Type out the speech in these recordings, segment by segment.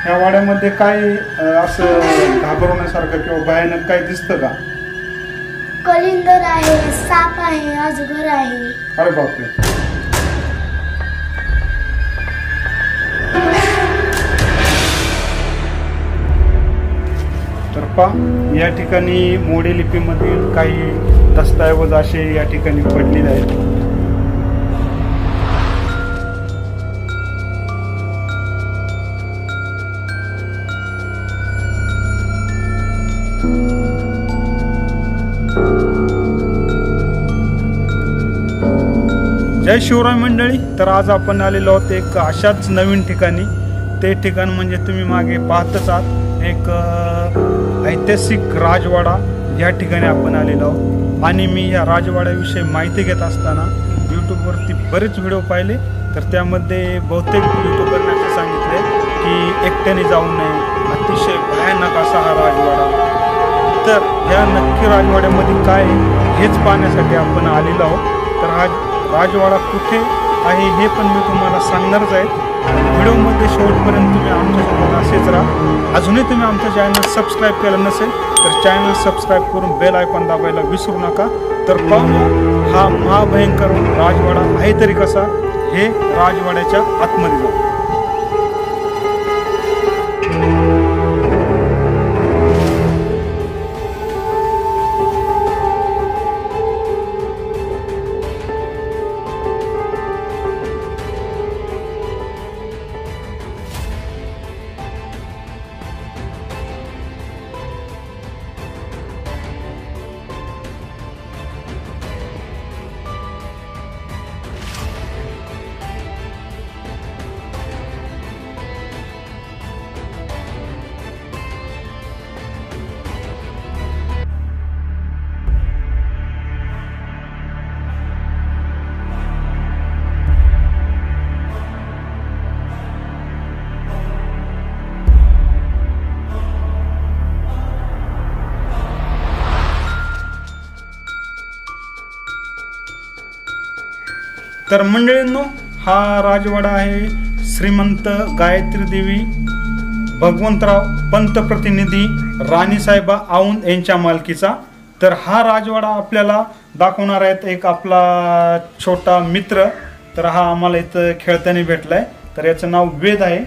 ह्या वाड्यामध्ये काय असं घाबरवण्यासारखं किंवा भयानक काय दिसतं का? कलिंदर आहे, साप आहे, अजगर आहे. अरे बापरे. तर पहा या ठिकाणी मोडी लिपीमधील काही दस्तऐवज असे या ठिकाणी पडलेले आहेत. जय शिवराय मंडळी. तर आज आपण आलेलो आहोत एक अशाच नवीन ठिकाणी. ते ठिकाण म्हणजे तुम्ही मागे पाहतच आहात, एक ऐतिहासिक राजवाडा. या ठिकाणी आपण आलेलो आहोत आणि मी या राजवाड्याविषयी माहिती घेत असताना यूट्यूबवरती बरेच व्हिडिओ पाहिले. तर त्यामध्ये बहुतेक यूट्यूबरने असं सांगितले की एकट्याने जाऊ नये, अतिशय भयानक असा हा राजवाडा. तर ह्या नक्की राजवाड्यामध्ये काय हेच पाहण्यासाठी आपण आलेलो आहोत. तर हा राजवाडा कुठे आहे हे पण मी तुम्हाला सांगणारच आहे. व्हिडिओमध्ये शेवटपर्यंत तुम्ही आमच्यासोबत असेच राहा. अजूनही तुम्ही आमचं चॅनल सबस्क्राईब केलं नसेल तर चॅनल सबस्क्राईब करून बेल आयकॉन दाबायला विसरू नका. तर पाहूया हा महाभयंकर राजवाडा आहे तरी कसा, हे राजवाड्याच्या आतमध्ये जाऊ. तर मंडळींनो, हा राजवाडा आहे श्रीमंत गायत्री देवी भगवंतराव पंतप्रतिनिधी राणीसाहेबा औंध यांच्या मालकीचा. तर हा राजवाडा आपल्याला दाखवणार आहेत एक आपला छोटा मित्र. तर हा आम्हाला इथं खेळताना भेटलाय. तर याचं नाव वेद आहे.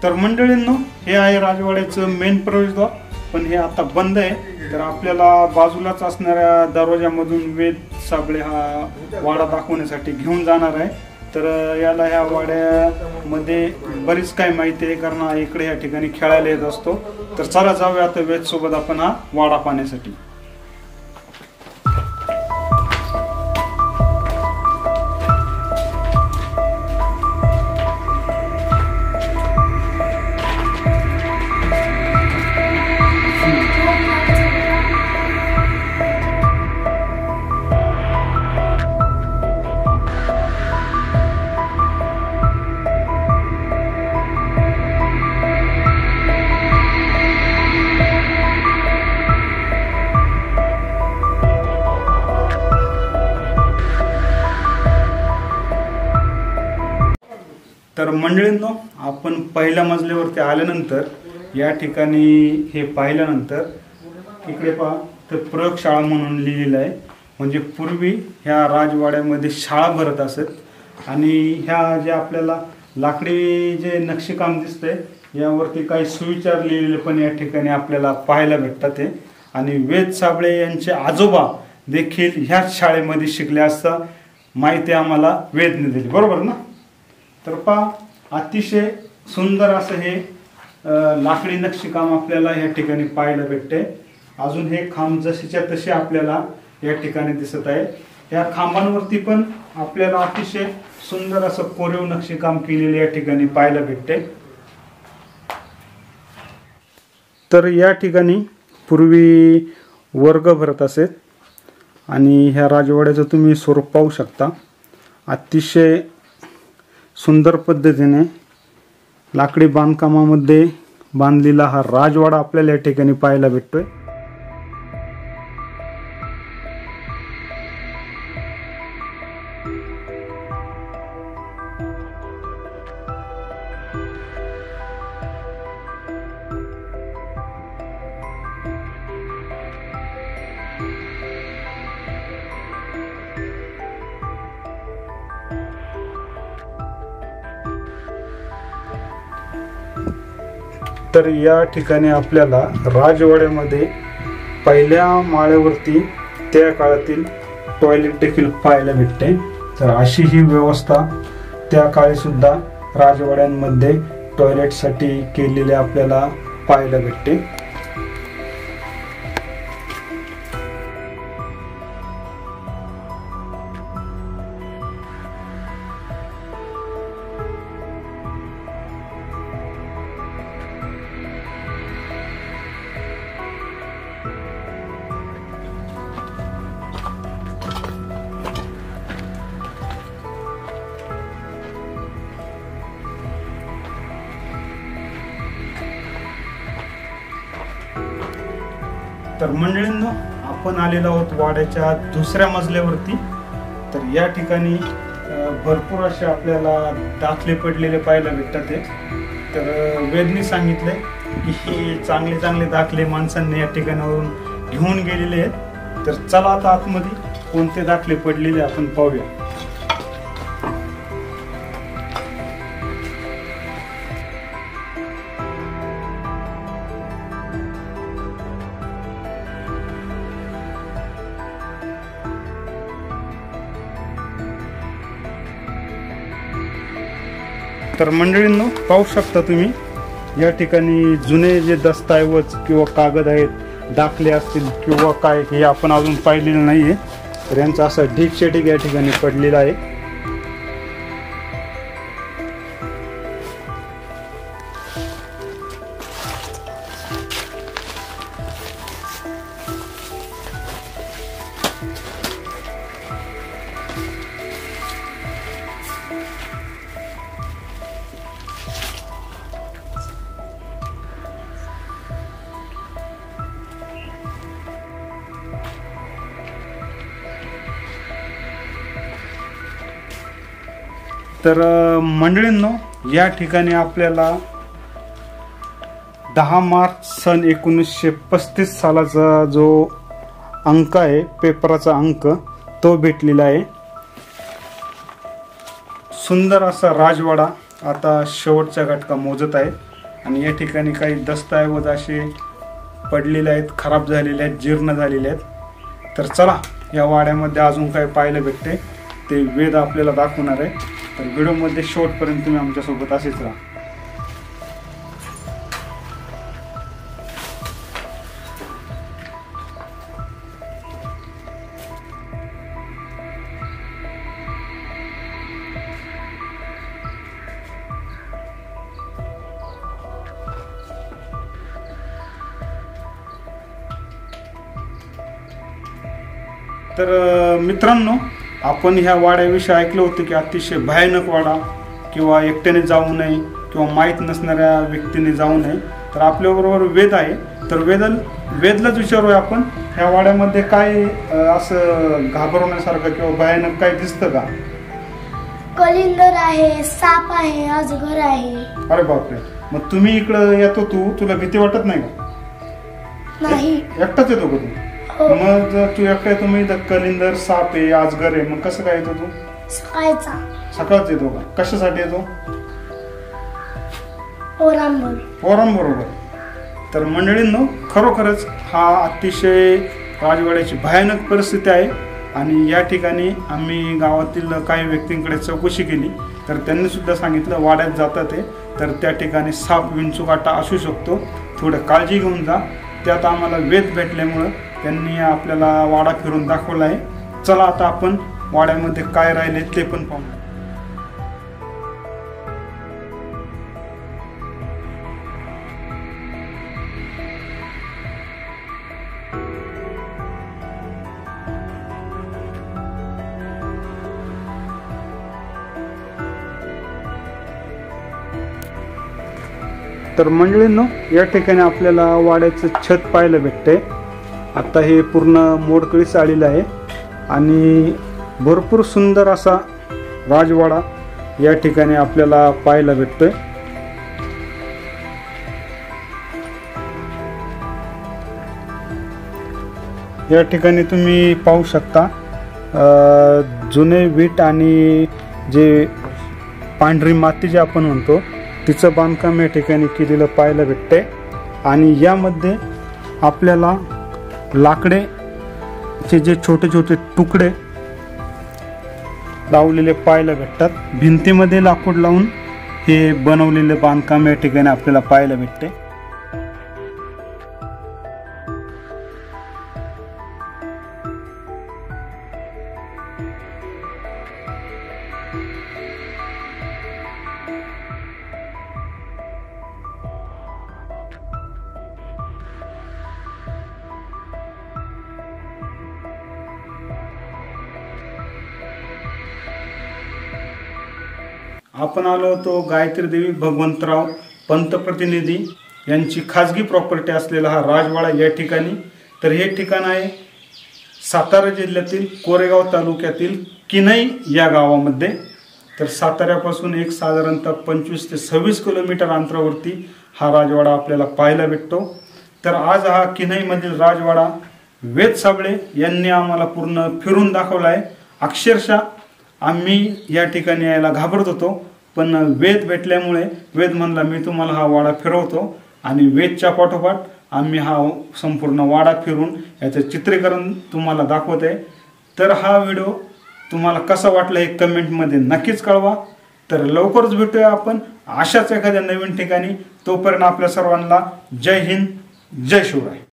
तर मंडळींनो, हे आहे राजवाड्याचं मेन प्रवेशद्वार, पण हे आता बंद आहे. तर आपल्याला बाजूलाच असणाऱ्या दरवाजामधून वेद साबळे हा वाडा दाखवण्यासाठी घेऊन जाणार आहे. तर याला ह्या वाड्यामध्ये बरीच काही माहिती आहे, कारण इकडे या ठिकाणी खेळायला येत असतो. तर चला जाऊया आता वेद सोबत आपण हा वाडा पाहण्यासाठी. तर मंडळींनो, आपण पहिल्या मजल्यावरती आल्यानंतर या ठिकाणी हे पाहिल्यानंतर इकडे पहा, तर प्रयोगशाळा म्हणून लिहिलेलं आहे. म्हणजे पूर्वी ह्या राजवाड्यामध्ये शाळा भरत असत. आणि ह्या जे आपल्याला लाकडी जे नक्षीकाम दिसतंय यावरती काही सुविचार लिहिलेले पण या ठिकाणी आपल्याला पाहायला भेटतात. आणि वेद साबळे यांचे आजोबा देखील ह्याच शाळेमध्ये शिकले असता माहिती आम्हाला वेदने दिली, बरोबर ना. तर पहा, अतिशय सुंदर असं हे लाकडी नक्षीकाम आपल्याला या ठिकाणी पाहायला भेटते. अजून हे खांब जसेच्या तसे आपल्याला या ठिकाणी दिसत आहे. या खांबांवरती पण आपल्याला अतिशय सुंदर असं कोरीव नक्षीकाम केलेले या ठिकाणी पाहायला भेटते. तर या ठिकाणी पूर्वी वर्ग भरत असेल आणि ह्या राजवाड्याचं तुम्ही स्वरूप पाहू शकता. अतिशय सुंदर पद्धतीने लाकडी बांधकामामध्ये बांधलेला हा राजवाडा आपल्याला या ठिकाणी पाहायला भेटतोय. तर या ठिकाणी आपल्याला राजवाड्यामध्ये पहिल्या माळ्यावरती त्या काळातील टॉयलेट देखील पाहायला भेटते. तर अशी ही व्यवस्था त्या काळी सुद्धा राजवाड्यांमध्ये टॉयलेटसाठी केलेले आपल्याला पाहायला भेटते. तर मंडळींनो, आपण आलेलो आहोत वाड्याच्या दुसऱ्या मजल्यावरती. तर या ठिकाणी भरपूर असे आपल्याला दाखले पडलेले पाहायला भेटतात. तर वेदनी सांगितले की हे चांगले चांगले दाखले माणसांनी या ठिकाणावरून घेऊन गेलेले आहेत. तर चला आता आतमध्ये कोणते दाखले पडलेले आपण पाहूया. तर मंडळींनो, पाहू शकता तुम्ही या ठिकाणी जुने जे दस्तऐवज किंवा कागद आहेत, दाखले असतील किंवा काय, हे आपण अजून पाहिलेलं नाहीये. तर यांचा असा ढीगशेढीग या ठिकाणी पडलेला आहे. तर मंडळींनो, या ठिकाणी आपल्याला 10 मार्च सन 1935 सालाचा जो अंक आहे, पेपराचा अंक, तो भेटलेला आहे. सुंदर असा राजवाडा आता शेवटचा घटका मोजत आहे. आणि या ठिकाणी काही दस्तऐवज असे पडलेले आहेत, खराब झालेले आहेत, जीर्ण झालेले आहेत. तर चला, या वाड्यामध्ये अजून काय पाहायला भेटते ते वेद आपल्याला दाखवणार आहे. तर व्हिडिओमध्ये शेवटपर्यंत तुम्ही आमच्यासोबत असेच राहा. तर मित्रांनो, आपण ह्या वाड्याविषयी ऐकलं होतं की अतिशय भयानक वाडा, किंवा एकट्याने जाऊ नये किंवा माहीत नसणाऱ्या व्यक्तीने जाऊ नये. तर आपल्याबरोबर वेद आहे. तर वेदलाच विचारूया आपण, ह्या वाड्यामध्ये काय असं घाबरवण्यासारखं किंवा भयानक काय दिसतं का? कलिंदर आहे, साप आहे, अजगर आहे. अरे बापरे. मग तुम्ही इकडं येतो, तुला भीती वाटत नाही का? नाही. एकटाच येतो का तू? मग तू एकटा येतो, मी कलिंदर, साप आहे, अजगर आहे, मग कसं काय येतो तू? सकाळच येतो का? कशासाठी येतो? पोरांबरोबर. तर मंडळींनो, खरोखरच हा अतिशय राजवाड्याची भयानक परिस्थिती आहे. आणि या ठिकाणी आम्ही गावातील काही व्यक्तींकडे चौकशी केली, तर त्यांनी सुद्धा सांगितलं वाड्यात जातात ते, तर त्या ठिकाणी साप, विंचुकाटा असू शकतो, थोडं काळजी घेऊन जा. त्यात आम्हाला वेध भेटल्यामुळं त्यांनी आपल्याला वाडा फिरून दाखवला आहे. चला आता आपण वाड्यामध्ये काय राहिले ते पण पाहू. तर मंडळींनो, या ठिकाणी आपल्याला वाड्याचं छत पाहायला भेटते. आता हे पूर्ण मोडकळीस आलेलं आहे आणि भरपूर सुंदर असा राजवाडा या ठिकाणी आपल्याला पाहायला भेटतोय. या ठिकाणी तुम्ही पाहू शकता जुने वीट आणि जे पांढरी माती जे आपण म्हणतो तिचं बांधकाम या ठिकाणी केलेलं पाहायला भेटते. आणि यामध्ये आपल्याला लाकडेचे जे छोटे छोटे तुकडे लावलेले पाहायला भेटतात. भिंतीमध्ये लाकूड लावून हे बनवलेले बांधकाम या ठिकाणी आपल्याला पाहायला भेटते. आपण आलो होतो गायत्री देवी भगवंतराव पंतप्रतिनिधी यांची खाजगी प्रॉपर्टी असलेला हा राजवाडा या ठिकाणी. तर हे ठिकाण आहे सातारा जिल्ह्यातील कोरेगाव तालुक्यातील किनई या गावामध्ये. तर साताऱ्यापासून एक साधारणतः 25 ते 26 किलोमीटर अंतरावरती हा राजवाडा आपल्याला पाहायला भेटतो. तर आज हा किनईमधील राजवाडा वेद साबळे यांनी आम्हाला पूर्ण फिरून दाखवला आहे. अक्षरशः आम्ही या ठिकाणी यायला घाबरत होतो, पण वेद भेटल्यामुळे वेद म्हणला मी तुम्हाला हा वाडा फिरवतो. आणि वेदच्या पाठोपाठ आम्ही हा संपूर्ण वाडा फिरून याचं चित्रीकरण तुम्हाला दाखवत आहे. तर हा व्हिडिओ तुम्हाला कसा वाटला हे कमेंटमध्ये नक्कीच कळवा. तर लवकरच भेटूया आपण अशाच एखाद्या नवीन ठिकाणी. तोपर्यंत आपल्या सर्वांना जय हिंद, जय शिवराय.